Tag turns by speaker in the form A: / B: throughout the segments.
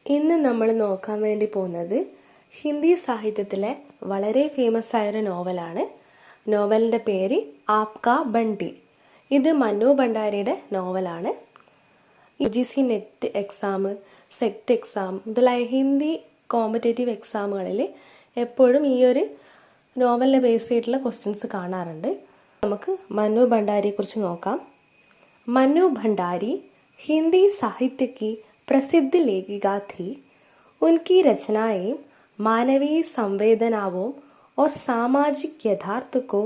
A: ഇന്ന് നമ്മൾ നോക്കാൻ വേണ്ടി പോകുന്നത് ഹിന്ദി സാഹിത്യത്തിലെ വളരെ ഫേമസ് ആയൊരു നോവലാണ്. നോവലിൻ്റെ പേര് ആപ്കാ ബണ്ടി. ഇത് മനു ഭണ്ഡാരിയുടെ നോവലാണ്. UGC net exam, set exam മുതലായ ഹിന്ദി കോമ്പറ്റേറ്റീവ് എക്സാമുകളിൽ എപ്പോഴും ഈ ഒരു നോവലിനെ ബേസ് ചെയ്തിട്ടുള്ള ക്വസ്റ്റ്യൻസ് കാണാറുണ്ട്. നമുക്ക് മനു ഭണ്ഡാരിയെക്കുറിച്ച് നോക്കാം. മനു ഭണ്ഡാരി हिंदी साहित्य की प्रसिद्ध लेखिका थी. उनकी रचनाएं मानवीय संवेदनाओं और सामाजिक यथार्थ को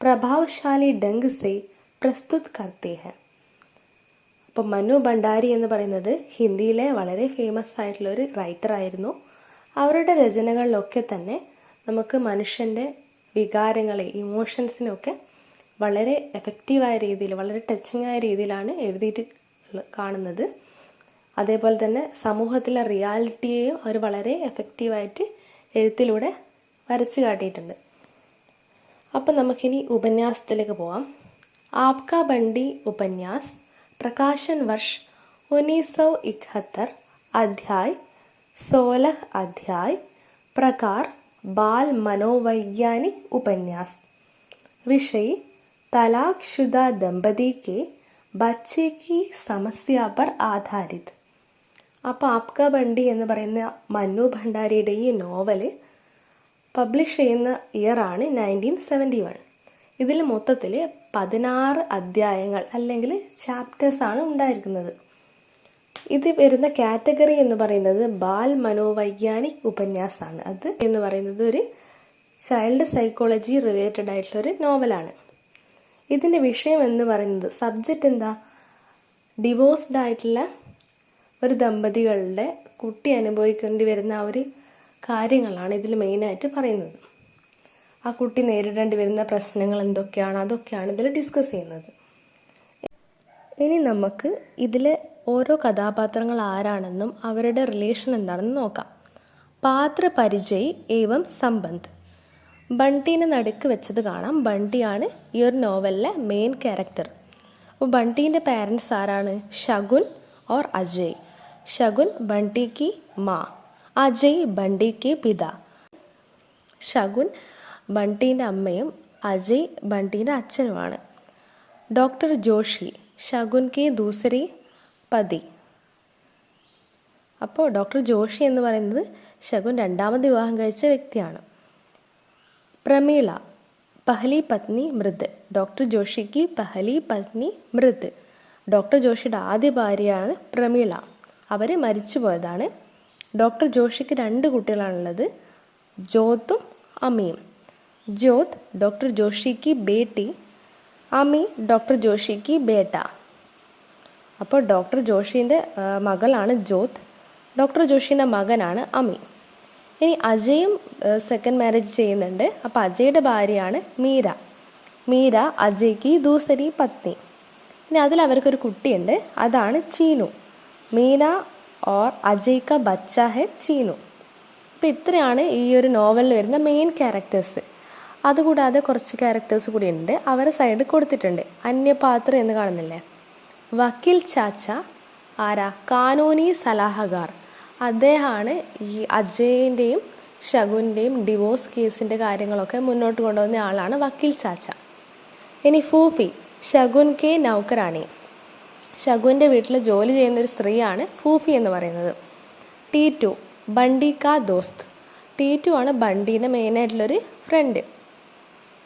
A: प्रभावशाली ढंग से प्रस्तुत करते हैं. അപ്പോൾ മനു ഭണ്ഡാരി എന്ന് പറയുന്നത് ഹിന്ദിയിലെ വളരെ ഫേമസ് ആയിട്ടുള്ളൊരു റൈറ്ററായിരുന്നു. അവരുടെ രചനകളിലൊക്കെ തന്നെ നമുക്ക് മനുഷ്യൻ്റെ വികാരങ്ങളെ, ഇമോഷൻസിനൊക്കെ വളരെ എഫക്റ്റീവായ രീതിയിൽ, വളരെ ടച്ചിങ് ആയ രീതിയിലാണ് എഴുതിയിട്ട് കാണുന്നത്. അതേപോലെ തന്നെ സമൂഹത്തിലെ റിയാലിറ്റിയെയും അവർ വളരെ എഫക്റ്റീവായിട്ട് എഴുത്തിലൂടെ വരച്ചു കാട്ടിയിട്ടുണ്ട്. അപ്പം നമുക്കിനി ഉപന്യാസത്തിലേക്ക് പോവാം. ആപ്കാ ബണ്ടി ഉപന്യാസ് പ്രകാശൻ വർഷ് 1971, अध्याय 16, अध्याय प्रकार बाल मनोवैज्ञानिक उपन्यास. विषय तलाकशुदा दंपति के बच्चे की समस्या पर आधारित. അപ്പോൾ ആപ്കാ ബണ്ടി എന്ന് പറയുന്ന മനു ഭണ്ഡാരിയുടെ ഈ നോവല് പബ്ലിഷ് ചെയ്യുന്ന ഇയറാണ് 1971. ഇതിൽ മൊത്തത്തിൽ 16 അധ്യായങ്ങൾ അല്ലെങ്കിൽ ചാപ്റ്റേഴ്സാണ് ഉണ്ടായിരിക്കുന്നത്. ഇത് വരുന്ന കാറ്റഗറി എന്ന് പറയുന്നത് ബാൽ മനോവൈജ്ഞാനിക് ഉപന്യാസാണ്. അത് എന്ന് പറയുന്നത് ഒരു ചൈൽഡ് സൈക്കോളജി റിലേറ്റഡ് ആയിട്ടുള്ളൊരു നോവലാണ്. ഇതിൻ്റെ വിഷയം എന്ന് പറയുന്നത്, സബ്ജക്റ്റ് എന്താ, ഡിവോഴ്സ്ഡ് ആയിട്ടുള്ള ഒരു ദമ്പതികളുടെ കുട്ടി അനുഭവിക്കേണ്ടി വരുന്ന ആ ഒരു കാര്യങ്ങളാണ് ഇതിൽ മെയിനായിട്ട് പറയുന്നത്. ആ കുട്ടി നേരിടേണ്ടി വരുന്ന പ്രശ്നങ്ങൾ എന്തൊക്കെയാണ്, അതൊക്കെയാണ് ഇതിൽ ഡിസ്കസ് ചെയ്യുന്നത്. ഇനി നമുക്ക് ഇതിലെ ഓരോ കഥാപാത്രങ്ങൾ ആരാണെന്നും അവരുടെ റിലേഷൻ എന്താണെന്നും നോക്കാം. പാത്ര പരിചയ് ഏവം സംബന്ധ്. ബണ്ടിനെ നടുക്ക് വെച്ചത് കാണാം. ബണ്ടിയാണ് ഈ ഒരു നോവലിലെ മെയിൻ ക്യാരക്ടർ. അപ്പോൾ ബണ്ടീൻ്റെ പാരൻസ് ആരാണ്? ശകുൻ ഓർ അജയ്. ശകുൻ ബണ്ടി കി മാ, അജയ് ബണ്ടി കി പിതാ. ശകുൻ ബണ്ടീൻ്റെ അമ്മയും അജയ് ബണ്ടീൻ്റെ അച്ഛനുമാണ്. ഡോക്ടർ ജോഷി ശകുൻ കി ദൂസരി പതി. അപ്പോൾ ഡോക്ടർ ജോഷി എന്ന് പറയുന്നത് ശകുൻ രണ്ടാമത് വിവാഹം കഴിച്ച വ്യക്തിയാണ്. പ്രമീള പഹലി പത്നി മൃത്. ഡോക്ടർ ജോഷിക്ക് പഹലി പത്നി മൃത്. ഡോക്ടർ ജോഷിയുടെ ആദ്യ ഭാര്യയാണ് പ്രമീള. അവർ മരിച്ചു പോയതാണ്. ഡോക്ടർ ജോഷിക്ക് 2 കുട്ടികളാണുള്ളത്, ജ്യോതും അമിയും. ജ്യോത് ഡോക്ടർ ജോഷിക്ക് ബേട്ടി, അമി ഡോക്ടർ ജോഷിക്ക് ബേട്ട. അപ്പോൾ ഡോക്ടർ ജോഷീൻ്റെ മകളാണ് ജ്യോത്, ഡോക്ടർ ജോഷീൻ്റെ മകനാണ് അമി. ഇനി അജയും സെക്കൻഡ് മാരേജ് ചെയ്യുന്നുണ്ട്. അപ്പോൾ അജയുടെ ഭാര്യയാണ് മീര. മീര അജയ്ക്ക് ദൂസരി പത്നി. ഇനി അതിൽ അവർക്കൊരു കുട്ടിയുണ്ട്, അതാണ് ചീനു. മീന ഓർ അജയ് കാ ബച്ച ഹെ ചീനു. അപ്പോൾ ഇത്രയാണ് ഈ ഒരു നോവലിൽ വരുന്ന മെയിൻ ക്യാരക്ടേഴ്സ്. അതുകൂടാതെ കുറച്ച് ക്യാരക്ടേഴ്സ് കൂടി ഉണ്ട്, അവരെ സൈഡ് കൊടുത്തിട്ടുണ്ട്. അന്യപാത്ര എന്ന് കാണുന്നില്ലേ, വക്കീൽ ചാച്ച ആരാ? കാനൂനി സലാഹകാർ. അദ്ദേഹമാണ് ഈ അജയിൻ്റെയും ശകുൻ്റെയും ഡിവോഴ്സ് കേസിൻ്റെ കാര്യങ്ങളൊക്കെ മുന്നോട്ട് കൊണ്ടുവന്ന ആളാണ് വക്കീൽ ചാച്ച. ഇനി ഫൂഫി ശകുൻ കെ നൗക്കറാണി. ശകുൻ്റെ വീട്ടിൽ ജോലി ചെയ്യുന്നൊരു സ്ത്രീയാണ് ഫൂഫി എന്ന് പറയുന്നത്. ടീറ്റു ബണ്ടി കാ ദോസ്ത്. ടീറ്റു ആണ് ബണ്ടീൻ്റെ മെയിനായിട്ടുള്ളൊരു ഫ്രണ്ട്.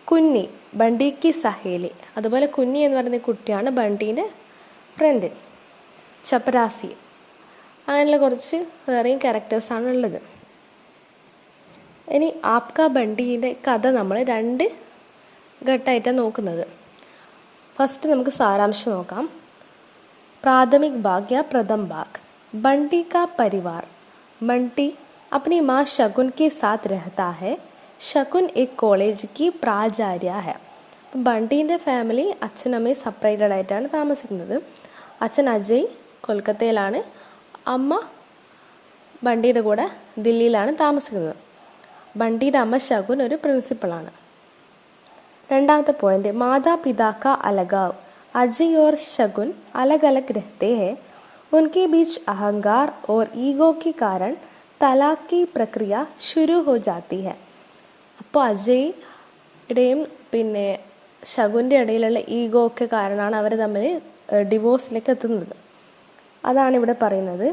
A: കുഞ്ഞി ബണ്ടി കി സഹേലി. അതുപോലെ കുഞ്ഞി എന്ന് പറയുന്ന കുട്ടിയാണ് ബണ്ടീൻ്റെ ഫ്രണ്ട്. ചപ്പരാസി, അങ്ങനെയുള്ള കുറച്ച് വേറെയും ക്യാരക്ടേഴ്സാണ് ഉള്ളത്. ഇനി ആപ്കാ ബണ്ടിയുടെ കഥ നമ്മൾ 2 ഘട്ടമായിട്ടാണ് നോക്കുന്നത്. ഫസ്റ്റ് നമുക്ക് സാരാംശം നോക്കാം. പ്രാഥമിക് ഭാഗ് യാ പ്രഥം ഭാഗ്. ബണ്ടി കാ പരിവാർ. ബണ്ടി अपनी माँ शकुन के साथ रहता है. शकुन एक कॉलेज की प्राचार्य है. ബണ്ടീൻ്റെ ഫാമിലി അച്ഛനമ്മയും സെപ്പറേറ്റഡ് ആയിട്ടാണ് താമസിക്കുന്നത്. അച്ഛൻ അജയ് കൊൽക്കത്തയിലാണ്, അമ്മ ബണ്ടിയുടെ കൂടെ ദില്ലിയിലാണ് താമസിക്കുന്നത്. ബണ്ടിയുടെ അമ്മ ശകുൻ ഒരു പ്രിൻസിപ്പളാണ്. രണ്ടാമത്തെ പോയിന്റ്, മാതാപിതാ കാ അലഗാവ്. अजय और शगुन अलग अलग रहते हैं. उनके बीच अहंकार और ईगो के कारण तलाक की प्रक्रिया शुरू हो जाती है. അപ്പോൾ അജയ്യുടെയും പിന്നെ ശകുൻ്റെ ഇടയിലുള്ള ഈഗോ ഒക്കെ കാരണമാണ് അവർ തമ്മിൽ ഡിവോഴ്സിലേക്ക് എത്തുന്നത്. അതാണ് ഇവിടെ പറയുന്നത്.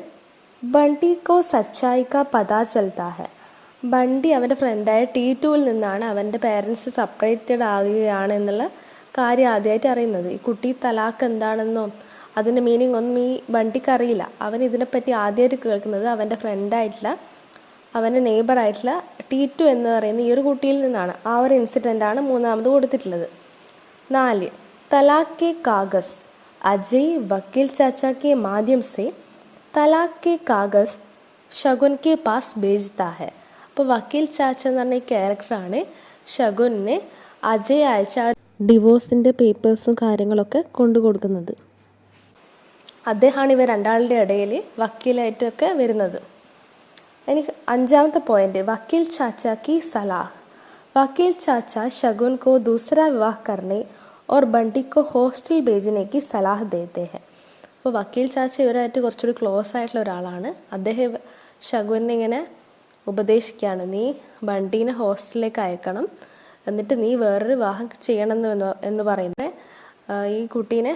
A: ബണ്ടി കോ സച്ചായി കാ പതാ ചൽത്താ ഹെ. ബണ്ടി അവൻ്റെ ഫ്രണ്ടായ T2വിൽ നിന്നാണ് അവൻ്റെ പേരൻസ് സെപ്പറേറ്റഡ് ആകുകയാണ് എന്നുള്ള കാര്യം ആദ്യമായിട്ട് അറിയുന്നത്. ഈ കുട്ടി തലാക്ക് എന്താണെന്നോ അതിൻ്റെ മീനിങ് ഒന്നും ഈ ബണ്ടിക്ക് അറിയില്ല. അവൻ ഇതിനെപ്പറ്റി ആദ്യമായിട്ട് കേൾക്കുന്നത് അവൻ്റെ ഫ്രണ്ടായിട്ടുള്ള അവൻ്റെ നെയ്ബറായിട്ടുള്ള T2 എന്ന് പറയുന്ന ഈ ഒരു കുട്ടിയിൽ നിന്നാണ്. ആ ഒരു ഇൻസിഡൻ്റാണ് മൂന്നാമത് കൊടുത്തിട്ടുള്ളത്. 4. തലാഖ് കെ കാഗസ്. അജയ് വക്കീൽ ചാച്ച കെ മാധ്യം സെ തലാഖ് കെ കാഗസ് ശകുൻ കെ പാസ് ഭേജ്താ ഹെ. അപ്പോൾ വക്കീൽ ചാച്ച എന്ന് പറഞ്ഞ ക്യാരക്ടറാണ് ശകുന് അജയ് അയച്ച ഡിവോഴ്സിൻ്റെ പേപ്പേഴ്സും കാര്യങ്ങളൊക്കെ കൊണ്ടു കൊടുക്കുന്നത്. അദ്ദേഹമാണ് ഇവർ രണ്ടാളുടെ ഇടയിൽ വക്കീലായിട്ടൊക്കെ വരുന്നത്. ഇനി 5ാമത്തെ പോയിന്റ്, വക്കീൽ ചാച്ച की सलाह. वकील चाचा शगुन को दूसरा विवाह करने और बंटी को हॉस्टल भेजने की सलाह देते हैं. അപ്പോൾ വക്കീൽ ചാച്ച ഇവരായിട്ട് കുറച്ചുകൂടി ക്ലോസ് ആയിട്ടുള്ള ഒരാളാണ്. അദ്ദേഹം ശകുനെ ഇങ്ങനെ ഉപദേശിക്കുകയാണ്, നീ ബണ്ടീനെ ഹോസ്റ്റലിലേക്ക് അയക്കണം, എന്നിട്ട് നീ വേറൊരു വിവാഹം ചെയ്യണം എന്ന് പറയുന്നത്. ഈ കുട്ടീനെ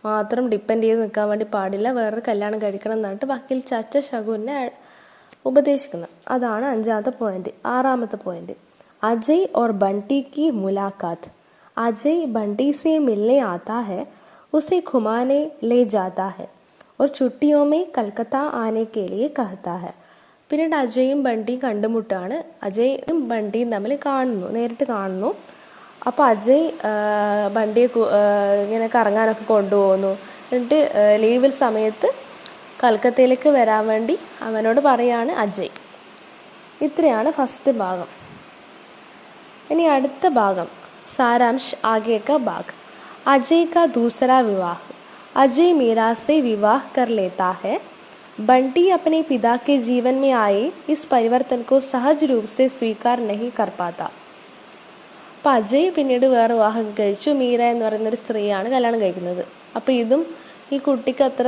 A: മാത്രം ഡിപ്പെൻഡ് ചെയ്ത് നിൽക്കാൻ വേണ്ടി പാടില്ല, വേറൊരു കല്യാണം കഴിക്കണം എന്നിട്ട് വക്കീൽ ചാച്ച ശകുനെ ഉപദേശിക്കുന്നത്. അതാണ് 5ാമത്തെ പോയിന്റ്. 6ാമത്തെ പോയിന്റ്, അജയ് और बंटी की मुलाकात. अजय बंटी से मिलने आता है, उसे घुमाने ले जाता है और छुट्टियों में कलकत्ता आने के लिए कहता है. പിന്നീട് അജയും ബണ്ടിയും കണ്ടുമുട്ടാണ്. അജയും ബണ്ടിയും തമ്മിൽ നേരിട്ട് കാണുന്നു. അപ്പോൾ അജയ് ബണ്ടിയെ ഇങ്ങനെ കറങ്ങാനൊക്കെ കൊണ്ടുപോകുന്നു. എന്നിട്ട് ലീവിൽ സമയത്ത് കൽക്കത്തയിലേക്ക് വരാൻ വേണ്ടി അവനോട് പറയാണ് അജയ്. ഇത്രയാണ് ഫസ്റ്റ് ഭാഗം. ഇനി അടുത്ത ഭാഗം, സാരാംശ് ആगे का भाग. अजय का दूसरा विवाह. अजय मीरा से विवाह कर लेता है. बंटी अपने पिता के जीवन में आए इस परिवर्तन को सहज रूप से स्वीकार नहीं कर पाता. അപ്പോൾ അജയ് പിന്നീട് വേറെ വിവാഹം കഴിച്ചു. മീര എന്ന് പറയുന്നൊരു സ്ത്രീയാണ് കല്യാണം കഴിക്കുന്നത്. അപ്പോൾ ഇതും ഈ കുട്ടിക്ക് അത്ര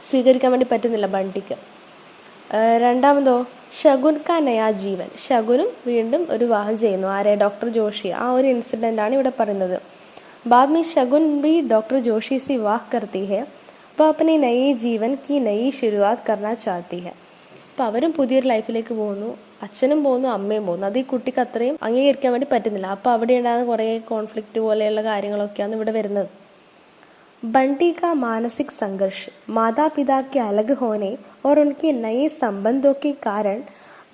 A: സ്വീകരിക്കാൻ വേണ്ടി പറ്റുന്നില്ല ബണ്ടിക്ക്. 2ാമതോ, ശകുൻ കാ നയാ ജീവൻ. ശകുനും വീണ്ടും ഒരു വിവാഹം ചെയ്യുന്നു. ആരെ? ഡോക്ടർ ജോഷി. ആ ഒരു ഇൻസിഡൻ്റാണ് ഇവിടെ പറയുന്നത്. बाद में शगुन भी डॉक्टर जोशी से विवाह करती है. वह अपने नए जीवन की नई शुरुआत करना चाहती है. അപ്പോൾ അവരും പുതിയൊരു ലൈഫിലേക്ക് പോകുന്നു. അച്ഛനും പോകുന്നു, അമ്മയും പോകുന്നു. അത് ഈ കുട്ടിക്ക് അത്രയും അംഗീകരിക്കാൻ വേണ്ടി പറ്റുന്നില്ല. അപ്പോൾ അവിടെ ഉണ്ടാകുന്ന കുറേ കോൺഫ്ലിക്റ്റ് പോലെയുള്ള കാര്യങ്ങളൊക്കെയാണ് ഇവിടെ വരുന്നത്. बंटी का मानसिक संघर्ष. माता पिता के अलग होने और उनके नए संबंधों के कारण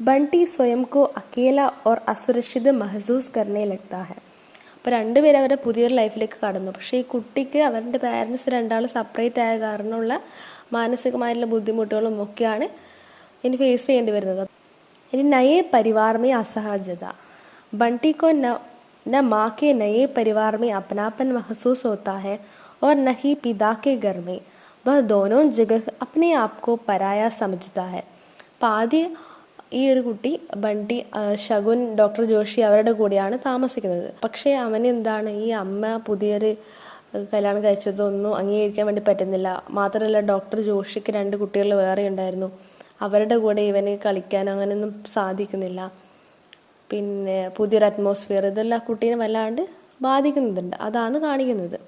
A: बंटी स्वयं को अकेला और असुरक्षित महसूस करने लगता है. അപ്പോൾ രണ്ടുപേരും അവരുടെ പുതിയൊരു ലൈഫിലേക്ക് കടന്നു. പക്ഷേ ഈ കുട്ടിക്ക് അവരുടെ പാരൻസ് രണ്ടാളും സെപ്പറേറ്റ് ആയ കാരണമുള്ള മാനസികമായിട്ടുള്ള ബുദ്ധിമുട്ടുകളും ഒക്കെയാണ് ഇനി ഫേസ് ചെയ്യേണ്ടി വരുന്നത്. ഇനി നയേ പരിവാർ में असहजता. बंटी को न माँ के नए परिवार में अपनापन महसूस होता है और न ही पिता के घर में. वह दोनों जगह अपने आप को पराया समझता है. അപ്പോൾ ആദ്യം ഈ ഒരു കുട്ടി ബണ്ടി ശകുൻ ഡോക്ടർ ജോഷി അവരുടെ കൂടെയാണ് താമസിക്കുന്നത്. പക്ഷേ അവന് എന്താണ്, ഈ അമ്മ പുതിയൊരു കല്യാണം കഴിച്ചതൊന്നും അംഗീകരിക്കാൻ വേണ്ടി പറ്റുന്നില്ല. മാത്രമല്ല ഡോക്ടർ ജോഷിക്ക് 2 കുട്ടികൾ വേറെ ഉണ്ടായിരുന്നു. അവരുടെ കൂടെ ഇവന് കളിക്കാനോ അങ്ങനെയൊന്നും സാധിക്കുന്നില്ല. പിന്നെ പുതിയൊരു അറ്റ്മോസ്ഫിയർ, ഇതെല്ലാം കുട്ടീനെ വല്ലാണ്ട് ബാധിക്കുന്നുണ്ട്. അതാണ് കാണിക്കുന്നത്.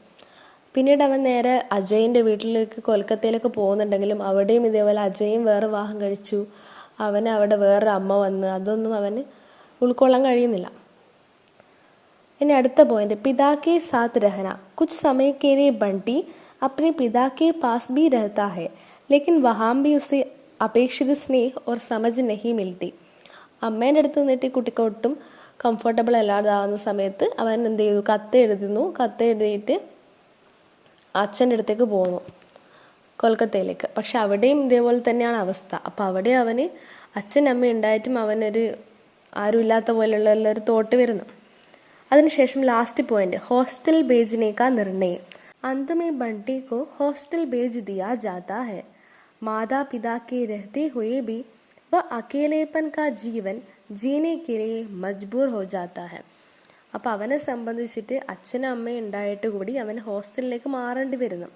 A: പിന്നീട് അവൻ നേരെ അജയിൻ്റെ വീട്ടിലേക്ക് കൊൽക്കത്തയിലേക്ക് പോകുന്നുണ്ടെങ്കിലും അവിടെയും ഇതേപോലെ അജയും വേറെ വിവാഹം കഴിച്ചു. അവന് അവിടെ വേറൊരു അമ്മ വന്ന് അതൊന്നും അവന് ഉൾക്കൊള്ളാൻ കഴിയുന്നില്ല. ഇനി അടുത്ത പോയിന്റ്, पिता के साथ रहना. कुछ समय के लिए बंटी अपने पिता के पास भी रहता है, लेकिन वहाँ भी उसे अपेक्षित स्नेह और समझ नहीं मिलती. അമ്മേൻ്റെ അടുത്ത് നിന്നിട്ട് ഈ കുട്ടിക്ക് ഒട്ടും കംഫർട്ടബിൾ അല്ലാതാവുന്ന സമയത്ത് അവൻ എന്ത് ചെയ്തു, കത്ത് എഴുതിയിട്ട് അച്ഛൻ്റെ അടുത്തേക്ക് പോകുന്നു, കൊൽക്കത്തയിലേക്ക്. പക്ഷെ അവിടെയും ഇതേപോലെ തന്നെയാണ് അവസ്ഥ. അപ്പോൾ അവിടെ അവന് അച്ഛൻ അമ്മ ഉണ്ടായിട്ടും അവനൊരു ആരുമില്ലാത്ത പോലെയുള്ള ഒരു തോട്ട് വരുന്നു. അതിനുശേഷം ലാസ്റ്റ് പോയിന്റ്, ഹോസ്റ്റൽ भेजने का निर्णय. अंत में बंटी को हॉस्टल भेज दिया जाता है. माता पिता के रहते हुए भी वह अकेलेपन का जीवन जीने के लिए मजबूर हो जाता है. അപ്പോൾ അവനെ സംബന്ധിച്ചിട്ട് അച്ഛനും അമ്മയും ഉണ്ടായിട്ട് കൂടി അവൻ ഹോസ്റ്റലിലേക്ക് മാറേണ്ടി വരുന്നു.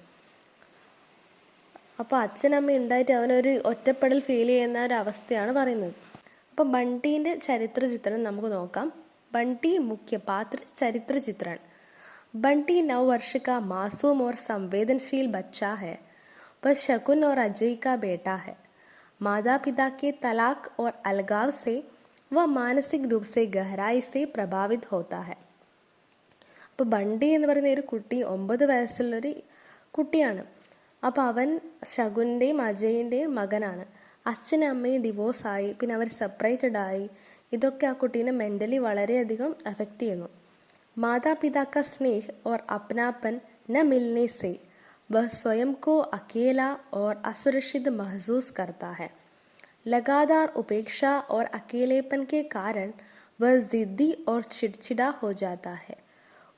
A: അപ്പോൾ അച്ഛനമ്മ ഉണ്ടായിട്ട് അവനൊരു ഒറ്റപ്പെടൽ ഫീൽ ചെയ്യുന്ന ഒരു അവസ്ഥയാണ് പറയുന്നത്. അപ്പോൾ ബണ്ടീൻ്റെ ചരിത്ര ചിത്രം നമുക്ക് നോക്കാം. बंटी मुख्य पात्र चरित्र चित्रण. बंटी 9 वर्ष का मासूम और संवेदनशील बच्चा है. वह शकुन और अजय का बेटा है. माता पिता के तलाक और अलगाव से वह मानसिक रूप से गहराई से प्रभावित होता है. അപ്പോൾ ബണ്ടി എന്ന് പറയുന്ന ഒരു കുട്ടി 9 വയസ്സുള്ളൊരു കുട്ടിയാണ്. അപ്പോൾ അവൻ ശകുൻ്റെയും അജയിൻ്റെയും മകനാണ്. അച്ഛനും അമ്മയും ഡിവോഴ്സായി, പിന്നെ അവർ സെപ്പറേറ്റഡ് ആയി. ഇതൊക്കെ ആ കുട്ടീനെ മെൻ്റലി വളരെയധികം അഫക്റ്റ് ചെയ്യുന്നു. माता-पिता का स्नेह और अपनापन न मिलने से वह स्वयं को अकेला और असुरक्षित महसूस करता है. लगातार उपेक्षा और अकेलेपन के कारण वह जिद्दी और चिड़चिड़ा हो जाता है.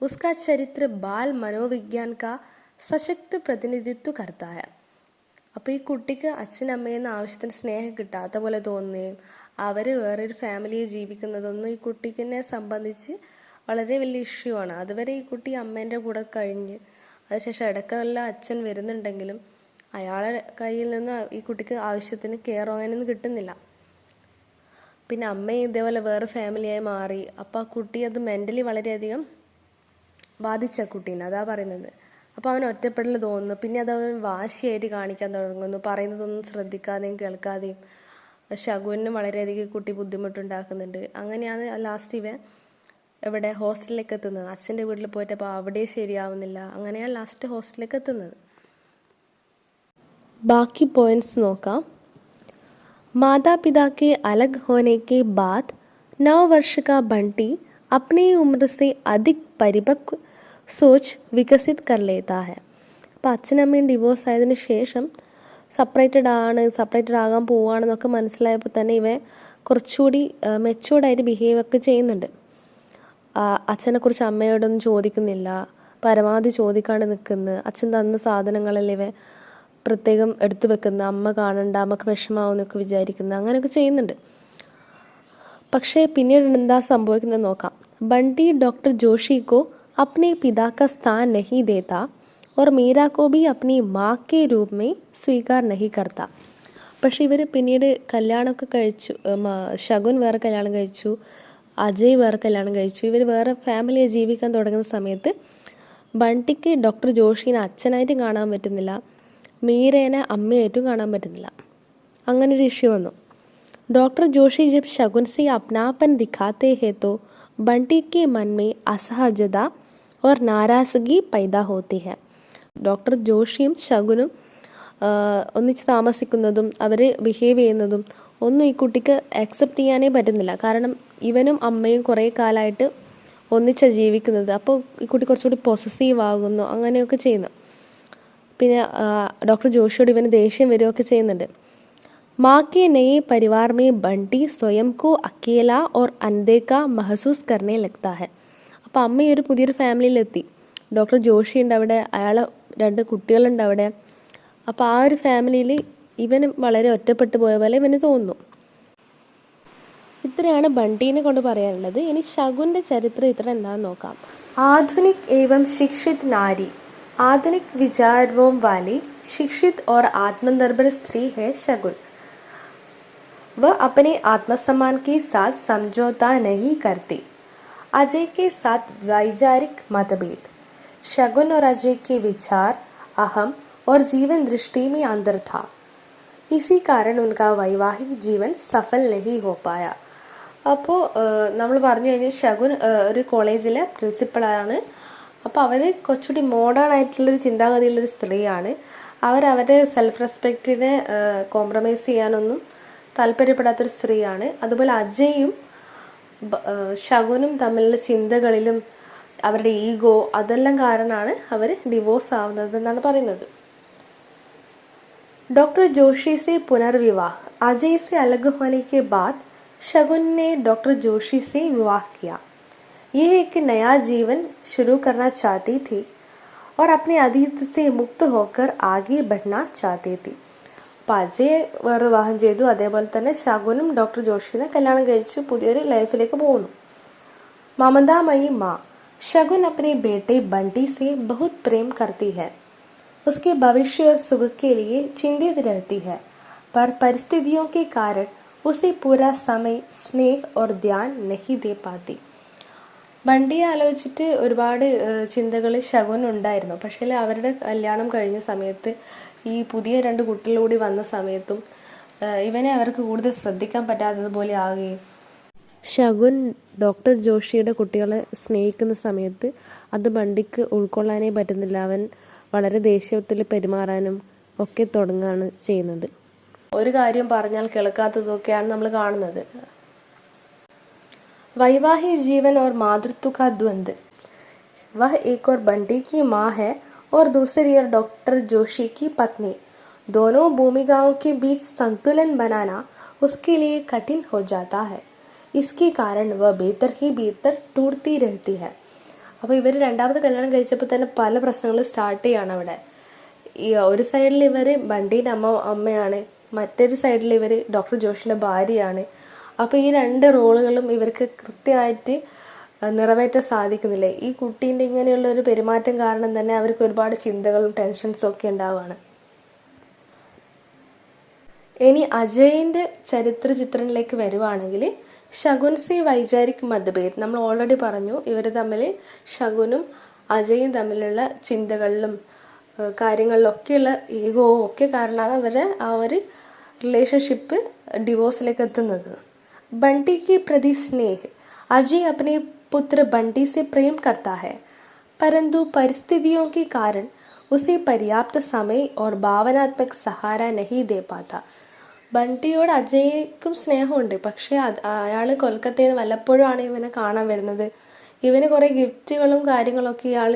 A: उसका चरित्र बाल मनोविज्ञान का सशक्त प्रतिनिधित्व करता है. അപ്പോൾ ഈ കുട്ടിക്ക് അച്ഛനമ്മയിൽ നിന്ന് ആവശ്യത്തിന് സ്നേഹം കിട്ടാത്ത പോലെ തോന്നുകയും അവർ വേറൊരു ഫാമിലിയെ ജീവിക്കുന്നതൊന്നും ഈ കുട്ടിക്കിനെ സംബന്ധിച്ച് വളരെ വലിയ ഇഷ്യൂ ആണ്. അതുവരെ ഈ കുട്ടി അമ്മേൻ്റെ കൂടെ കഴിഞ്ഞ് അതിനുശേഷം ഇടയ്ക്കല്ല അച്ഛൻ വരുന്നുണ്ടെങ്കിലും അയാളുടെ കയ്യിൽ നിന്ന് ഈ കുട്ടിക്ക് ആവശ്യത്തിന് കെയർ അങ്ങനെയൊന്നും കിട്ടുന്നില്ല. പിന്നെ അമ്മയും ഇതേപോലെ വേറെ ഫാമിലിയായി മാറി. അപ്പോൾ ആ കുട്ടി അത് മെൻ്റലി വളരെയധികം ബാധിച്ച കുട്ടീനെ, അതാ പറയുന്നത്. അപ്പോൾ അവൻ ഒറ്റപ്പെടൽ തോന്നുന്നു. പിന്നെ അത് അവൻ വാശിയായിട്ട് കാണിക്കാൻ തുടങ്ങുന്നു. പറയുന്നതൊന്നും ശ്രദ്ധിക്കാതെയും കേൾക്കാതെയും. ശകുനും വളരെയധികം കുട്ടി ബുദ്ധിമുട്ടുണ്ടാക്കുന്നുണ്ട്. അങ്ങനെയാണ് ലാസ്റ്റ് ഇവൻ ഇവിടെ ഹോസ്റ്റലിലേക്ക് എത്തുന്നത്. അച്ഛൻ്റെ വീട്ടിൽ പോയിട്ട് അപ്പോൾ അവിടെ ശരിയാവുന്നില്ല. അങ്ങനെയാണ് ലാസ്റ്റ് ഹോസ്റ്റലിലേക്ക് എത്തുന്നത്. ബാക്കി പോയിന്റ്സ് നോക്കാം. माता पिता के अलग होने के बाद 9 वर्ष का बंटी अपनी उम्र से अधिक परिपक्व सोच विकसित कर लेता है. അപ്പോൾ അച്ഛനമ്മയും ഡിവോഴ്സ് ആയതിനു ശേഷം സെപ്പറേറ്റഡ് ആകാൻ പോവുകയാണെന്നൊക്കെ മനസ്സിലായപ്പോൾ തന്നെ ഇവ കുറച്ചുകൂടി മെച്ചൂർഡായിട്ട് ബിഹേവ് ഒക്കെ ചെയ്യുന്നുണ്ട്. അച്ഛനെക്കുറിച്ച് അമ്മയോടൊന്നും ചോദിക്കുന്നില്ല, പരമാവധി ചോദിക്കാണ്ട് നിൽക്കുന്നു. അച്ഛൻ തന്ന സാധനങ്ങളിൽ ഇവ പ്രത്യേകം എടുത്തു വെക്കുന്ന, അമ്മ കാണണ്ട, അമ്മക്ക് വിഷമാവുന്നൊക്കെ വിചാരിക്കുന്നത്, അങ്ങനെയൊക്കെ ചെയ്യുന്നുണ്ട്. പക്ഷേ പിന്നീട് എന്താ സംഭവിക്കുന്നത് നോക്കാം. ബണ്ടി ഡോക്ടർ ജോഷി को अपने पिता का स्थान नहीं देता और मीरा को भी अपनी माँ के रूप में स्वीकार नहीं करता. പക്ഷേ ഇവർ പിന്നീട് കല്യാണമൊക്കെ കഴിച്ചു. ശകുൻ വേറെ കല്യാണം കഴിച്ചു, അജയ് വേറെ കല്യാണം കഴിച്ചു. ഇവർ വേറെ ഫാമിലിയെ ജീവിക്കാൻ തുടങ്ങുന്ന സമയത്ത് ബണ്ടിക്ക് ഡോക്ടർ ജോഷീനെ അച്ഛനായിട്ടും കാണാൻ പറ്റുന്നില്ല, മീരേനെ അമ്മയായിട്ടും കാണാൻ പറ്റുന്നില്ല. അങ്ങനൊരു ഇഷ്യൂ വന്നു. डॉक्टर जोशी जब शगुन से अपनापन दिखाते हैं तो बंटी के मन में असहजता और नाराज़गी पैदा होती है. ഡോക്ടർ ജോഷിയും ശകുനും ഒന്നിച്ച് താമസിക്കുന്നതും അവർ ബിഹേവ് ചെയ്യുന്നതും ഒന്നും ഈ കുട്ടിക്ക് അക്സെപ്റ്റ് ചെയ്യാനേ പറ്റുന്നില്ല. കാരണം ഇവനും അമ്മയും കുറേ കാലമായിട്ട് ഒന്നിച്ചാണ് ജീവിക്കുന്നത്. അപ്പോൾ ഈ കുട്ടി കുറച്ചുകൂടി പൊസസീവ് ആകുന്നു, അങ്ങനെയൊക്കെ ചെയ്യുന്നു. പിന്നെ ഡോക്ടർ ജോഷിയോട് ഇവന് ദേഷ്യം വരികയൊക്കെ ചെയ്യുന്നുണ്ട്. माँ के नए परिवार में बंटी स्वयं को अकेला और अनदेखा महसूस करने लगता है. അപ്പോൾ അമ്മ ഒരു പുതിയൊരു ഫാമിലിയിലെത്തി. ഡോക്ടർ ജോഷി ഉണ്ട് അവിടെ, അയാളെ 2 കുട്ടികളുണ്ട് അവിടെ. അപ്പോൾ ആ ഒരു ഫാമിലിയിൽ ഇവന് വളരെ ഒറ്റപ്പെട്ടു പോയ പോലെ ഇവന് തോന്നുന്നു. ഇത്രയാണ് ബണ്ടീനെ കൊണ്ട് പറയാനുള്ളത്. ഇനി ശകുൻ്റെ ചരിത്രം ഇത്ര എന്താണെന്ന് നോക്കാം. ആധുനിക് एवं शिक्षित नारी, आधुनिक विचारों वाली शिक्षित और आत्मनिर्भर स्त्री है शगुन. वह अपने आत्मसम्मान के साथ समझौता नहीं करती. अजय के साथ वैचारिक मतभेद. शगुन और अजय के विचार, अहम और जीवन दृष्टि में अंतर था. इसी कारण उनका वैवाहिक जीवन सफल नहीं हो पाया. അപ്പോൾ നമ്മൾ പറഞ്ഞു കഴിഞ്ഞാൽ ശകുൻ ഒരു കോളേജിലെ പ്രിൻസിപ്പളാണ്. അപ്പോൾ അവർ കുറച്ചുകൂടി മോഡേൺ ആയിട്ടുള്ളൊരു ചിന്താഗതിയുള്ളൊരു സ്ത്രീയാണ്. അവരവരുടെ സെൽഫ് റെസ്പെക്റ്റിനെ കോംപ്രമൈസ് ചെയ്യാനൊന്നും താല്പര്യപ്പെടാത്തൊരു സ്ത്രീയാണ്. അതുപോലെ അജയും ശകുനും തമ്മിലുള്ള ചിന്തകളിലും അവരുടെ ഈഗോ അതെല്ലാം കാരണമാണ് അവർ ഡിവോഴ്സ് ആവുന്നത് എന്നാണ് പറയുന്നത്. डॉक्टर जोशी से पुनर्विवाह. अजय से अलग होने के बाद शगुन ने डॉक्टर जोशी से विवाह किया. यह एक नया जीवन शुरू करना चाहती थी और अपने अतीत से मुक्त होकर आगे बढ़ना चाहती थी. അപ്പോൾ അജയ് വേറെ വിവാഹം ചെയ്തു. അതേപോലെ തന്നെ ശകുനും ഡോക്ടർ ജോഷിനെ കല്യാണം കഴിച്ച് പുതിയൊരു ലൈഫിലേക്ക് പോകുന്നു. മമതാമയി മാ. शगुन अपने बेटे बंटी से बहुत प्रेम करती है. उसके भविष्य और सुख के लिए चिंतित रहती है, पर परिस्थितियों के कारण उसे पूरा समय स्नेह और ध्यान नहीं दे पाती. ബണ്ടിയെ ആലോചിച്ചിട്ട് ഒരുപാട് ചിന്തകൾ ശകുനുണ്ടായിരുന്നു. പക്ഷേ അവരുടെ കല്യാണം കഴിഞ്ഞ സമയത്ത് ഈ പുതിയ 2 കുട്ടികളൂടി വന്ന സമയത്തും ഇവനെ അവർക്ക് കൂടുതൽ ശ്രദ്ധിക്കാൻ പറ്റാത്തതുപോലെ ആകുകയും ശകുൻ ഡോക്ടർ ജോഷിയുടെ കുട്ടികളെ സ്നേഹിക്കുന്ന സമയത്ത് അത് ബണ്ടിക്ക് ഉൾക്കൊള്ളാനേ പറ്റുന്നില്ല. അവൻ വളരെ ദേഷ്യത്തിൽ പെരുമാറാനും ഒക്കെ തുടങ്ങുകയാണ് ചെയ്യുന്നത്. ഒരു കാര്യം പറഞ്ഞാൽ കേൾക്കാത്തതൊക്കെയാണ് നമ്മൾ കാണുന്നത്. वैवाहिक जीवन और मातृत्व का द्वंद्व. वह एक और बंटी की माँ है और दूसरी ओर डॉक्टर जोशी की पत्नी. दोनों भूमिकाओं के बीच संतुलन बनाना उसके लिए कठिन हो जाता है. इसके कारण वह भीतर टूटती रहती है. അപ്പോൾ ഇവർ രണ്ടാമത് കല്യാണം കഴിച്ചപ്പോൾ തന്നെ പല പ്രശ്നങ്ങൾ സ്റ്റാർട്ട് ചെയ്യാണ് അവിടെ. ഈ ഒരു സൈഡിൽ ഇവർ ബണ്ടീൻ്റെ അമ്മയാണ്, മറ്റൊരു സൈഡിൽ ഇവർ ഡോക്ടർ ജോഷിയുടെ ഭാര്യയാണ്. അപ്പോൾ ഈ 2 റോളുകളും ഇവർക്ക് കൃത്യമായിട്ട് നിറവേറ്റാൻ സാധിക്കുന്നില്ല. ഈ കുട്ടീൻ്റെ ഇങ്ങനെയുള്ള ഒരു പെരുമാറ്റം കാരണം തന്നെ അവർക്ക് ഒരുപാട് ചിന്തകളും ടെൻഷൻസും ഒക്കെ ഉണ്ടാവുകയാണ്. ഇനി അജയിൻ്റെ ചിത്രത്തിലേക്ക് വരുവാണെങ്കിൽ ശകുൻ സി വൈചാരിക് മതഭേദ്. നമ്മൾ ഓൾറെഡി പറഞ്ഞു ഇവർ തമ്മിൽ ശകുനും അജയും തമ്മിലുള്ള ചിന്തകളിലും കാര്യങ്ങളിലൊക്കെയുള്ള ഈഗോവും ഒക്കെ കാരണമാണ് അവരെ ആ ഒരു റിലേഷൻഷിപ്പ് ഡിവോഴ്സിലേക്ക് എത്തുന്നത്. बंटी के प्रति स्नेह. अजय अपने पुत्र बंटी से प्रेम करता है, परंतु परिस्थितियों के कारण उसे पर्याप्त समय और भावनात्मक सहारा नहीं दे पाता. ബണ്ടിയോട് അജയ്ക്കും സ്നേഹമുണ്ട്. പക്ഷേ അയാൾ കൊൽക്കത്തയിൽ നിന്ന് വല്ലപ്പോഴുമാണ് ഇവനെ കാണാൻ വരുന്നത്. ഇവന് കുറേ ഗിഫ്റ്റുകളും കാര്യങ്ങളൊക്കെ ഇയാൾ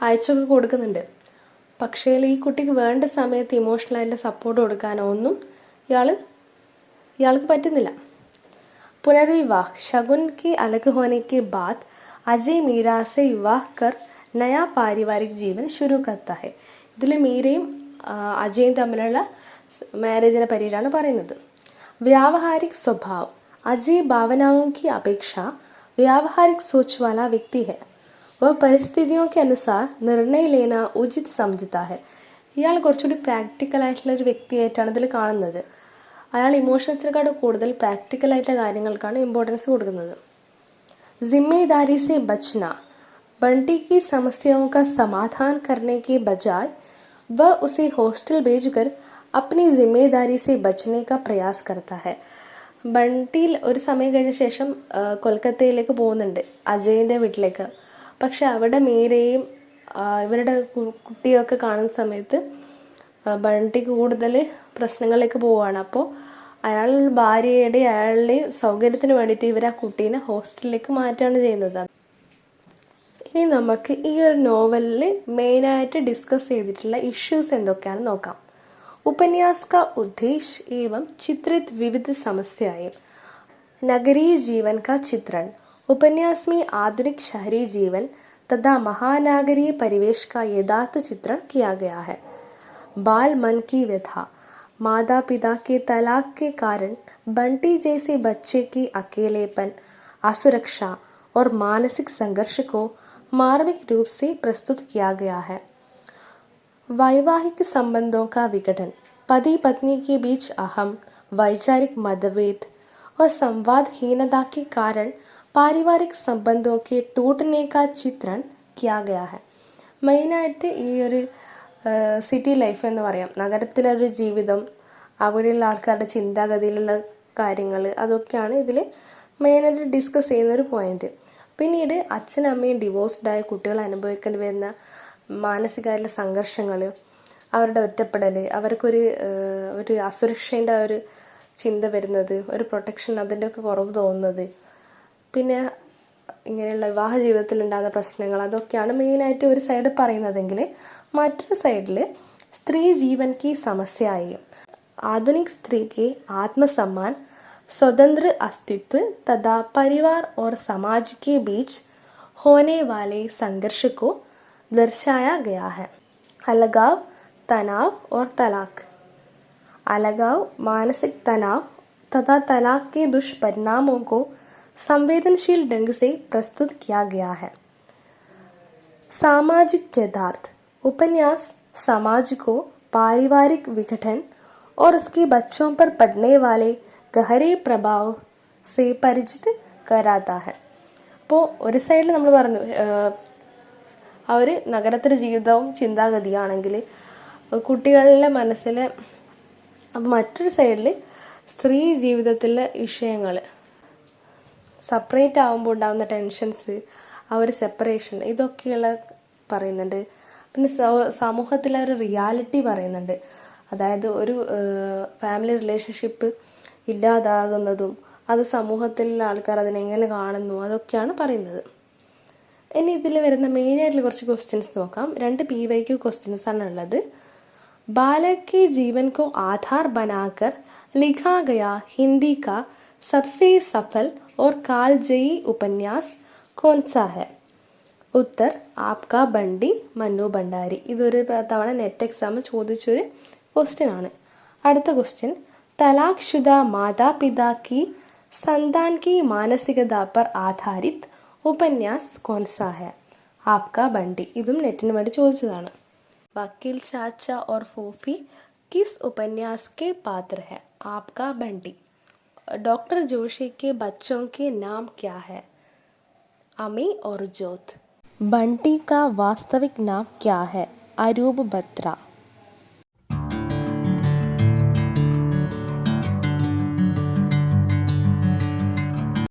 A: അയച്ചൊക്കെ കൊടുക്കുന്നുണ്ട്. പക്ഷേ ഈ കുട്ടിക്ക് വേണ്ട സമയത്ത് ഇമോഷണലായിട്ട് സപ്പോർട്ട് കൊടുക്കാനോ ഒന്നും ഇയാൾക്ക് പറ്റുന്നില്ല. पुनर्विवाह. शगुन के अलग होने के बाद अजय मीरा से विवाह कर नया पारिवारिक जीवन शुरू करता है. ഇതിൽ മീരയും അജയും തമ്മിലുള്ള മാരേജിനെ പറ്റിയിട്ടാണ് പറയുന്നത്. व्यावहारिक स्वभाव. अजय भावनाओं की अपेक्षा व्यावहारिक सोच वाला व्यक्ति है. वह परिस्थितियों के अनुसार निर्णय लेना उचित समझता है. ഇയാൾ കുറച്ചുകൂടി പ്രാക്ടിക്കൽ ആയിട്ടുള്ള ഒരു വ്യക്തിയായിട്ടാണ് ഇതിൽ കാണുന്നത്. അയാൾ ഇമോഷൻസിനെക്കാളും കൂടുതൽ പ്രാക്ടിക്കലായിട്ടുള്ള കാര്യങ്ങൾക്കാണ് ഇമ്പോർട്ടൻസ് കൊടുക്കുന്നത്. जिम्मेदारी से बचना. बंटी की समस्याओं का समाधान करने के बजाय वह उसे हॉस्टल भेजकर अपनी जिम्मेदारी से बचने का प्रयास करता है. ബണ്ടിയിൽ ഒരു സമയം കഴിഞ്ഞ ശേഷം കൊൽക്കത്തയിലേക്ക് പോകുന്നുണ്ട്, അജയിൻ്റെ വീട്ടിലേക്ക്. പക്ഷെ അവിടെ മീരയും ഇവരുടെ കുട്ടിയൊക്കെ കാണുന്ന സമയത്ത് ബണ്ടി കൂടുതൽ പ്രശ്നങ്ങളിലേക്ക് പോവുകയാണ്. അപ്പോൾ അയാൾ ഭാര്യയുടെ അയാളുടെ സൗകര്യത്തിന് വേണ്ടിയിട്ട് ഇവർ ആ കുട്ടീനെ ഹോസ്റ്റലിലേക്ക് മാറ്റുകയാണ് ചെയ്യുന്നത്. ഇനി നമുക്ക് ഈ ഒരു നോവലിൽ മെയിനായിട്ട് ഡിസ്കസ് ചെയ്തിട്ടുള്ള ഇഷ്യൂസ് എന്തൊക്കെയാണെന്ന് നോക്കാം. उपन्यास का उद्देश्य एवं चित्रित विविध समस्याएं. नगरीय जीवन का चित्रण. उपन्यास में आधुनिक शहरी जीवन तथा महानगरीय परिवेश का यथार्थ चित्रण किया गया है. बाल मन की व्यथा. माता पिता के तलाक के कारण बंटी जैसे बच्चे की अकेलेपन, असुरक्षा और मानसिक संघर्ष को मार्मिक रूप से प्रस्तुत किया गया है. वैवाहिक संबंधों का विघटन. पति पत्नी के बीच अहम, वैचारिक मतभेद और संवादहीनता के कारण पारिवारिक संबंधों के टूटने का चित्रण किया गया है. മെയിനായിട്ട് ഈ ഒരു സിറ്റി ലൈഫ് എന്ന് പറയാം, നഗരത്തിലൊരു ജീവിതം, അവിടെയുള്ള ആൾക്കാരുടെ ചിന്താഗതിയിലുള്ള കാര്യങ്ങൾ, അതൊക്കെയാണ് ഇതിൽ മെയിനായിട്ട് ഡിസ്കസ് ചെയ്യുന്നൊരു പോയിന്റ്. പിന്നീട് അച്ഛനും അമ്മയും ഡിവോഴ്സ്ഡായ കുട്ടികൾ അനുഭവിക്കേണ്ടി വരുന്ന മാനസികമായിട്ടുള്ള സംഘർഷങ്ങൾ, അവരുടെ ഒറ്റപ്പെടൽ, അവർക്കൊരു ഒരു അസുരക്ഷേൻ്റെ ഒരു ചിന്ത വരുന്നത്, ഒരു പ്രൊട്ടക്ഷൻ അതിൻ്റെയൊക്കെ കുറവ് തോന്നുന്നത്, പിന്നെ ഇങ്ങനെയുള്ള വിവാഹ ജീവിതത്തിൽ ഉണ്ടാകുന്ന പ്രശ്നങ്ങൾ, അതൊക്കെയാണ് മെയിനായിട്ട് ഒരു സൈഡ് പറയുന്നതെങ്കിൽ മറ്റൊരു സൈഡിൽ സ്ത്രീ ജീവൻ की समस्याएं. आधुनिक स्त्री के आत्मसम्मान, स्वतंत्र अस्तित्व तथा परिवार और समाज के बीच होने वाले संघर्ष को दर्शाया गया है. अलगाव, तनाव और तलाक. अलगाव, मानसिक तनाव तथा तलाक के दुष्परिणामों को संवेदनशील ढंग से प्रस्तुत किया गया है. सामाजिक यथार्थ. उपन्यास समाज को पारिवारिक विघटन और उसके बच्चों पर पड़ने वाले गहरे प्रभाव से परिचित कराता है. അപ്പോൾ ഒരു സൈഡിൽ നമ്മൾ പറഞ്ഞു അവർ നഗരത്തിലെ ജീവിതവും ചിന്താഗതിയാണെങ്കിൽ കുട്ടികളുടെ മനസ്സിൽ, അപ്പോൾ മറ്റൊരു സൈഡിൽ സ്ത്രീ ജീവിതത്തിലെ വിഷയങ്ങൾ, സെപ്പറേറ്റ് ആകുമ്പോൾ ഉണ്ടാകുന്ന ടെൻഷൻസ്, ആ ഒരു സെപ്പറേഷൻ, ഇതൊക്കെയുള്ള പറയുന്നുണ്ട്. പിന്നെ സമൂഹത്തിലെ ഒരു റിയാലിറ്റി പറയുന്നുണ്ട്. അതായത് ഒരു ഫാമിലി റിലേഷൻഷിപ്പ് ഇല്ലാതാകുന്നതും അത് സമൂഹത്തിലുള്ള ആൾക്കാർ അതിനെങ്ങനെ കാണുന്നു, അതൊക്കെയാണ് പറയുന്നത്. ഇനി ഇതിൽ വരുന്ന മെയിനായിട്ടുള്ള കുറച്ച് ക്വസ്റ്റ്യൻസ് നോക്കാം. 2 PYQ क्वेश्चंस ആണ് ഉള്ളത്. बालक के जीवन को आधार बनाकर लिखा गया हिंदी का सबसे सफल और कालजयी उपन्यास कौन सा है? उत्तर आपका बंडी मन्नू भंडारी. ഇതൊരു തവണ നെറ്റ് എക്സാമിൽ ചോദിച്ചൊരു ക്വസ്റ്റ്യൻ ആണ്. അടുത്ത ക്വസ്റ്റ്യൻ, तलाक शुदा माता पिता की संतान की मानसिकता पर आधारित उपन्यास कौन सा है? आपका बंडी. ഇതും നെറ്റിന് വേണ്ടി ചോദിച്ചതാണ്. वकील चाचा और फूफी किस उपन्यास के पात्र है? आपका बंटी. डॉक्टर जोशी के बच्चों के नाम क्या है? अमी और ज्योत. बंटी का वास्तविक नाम क्या है? अरूप बत्रा.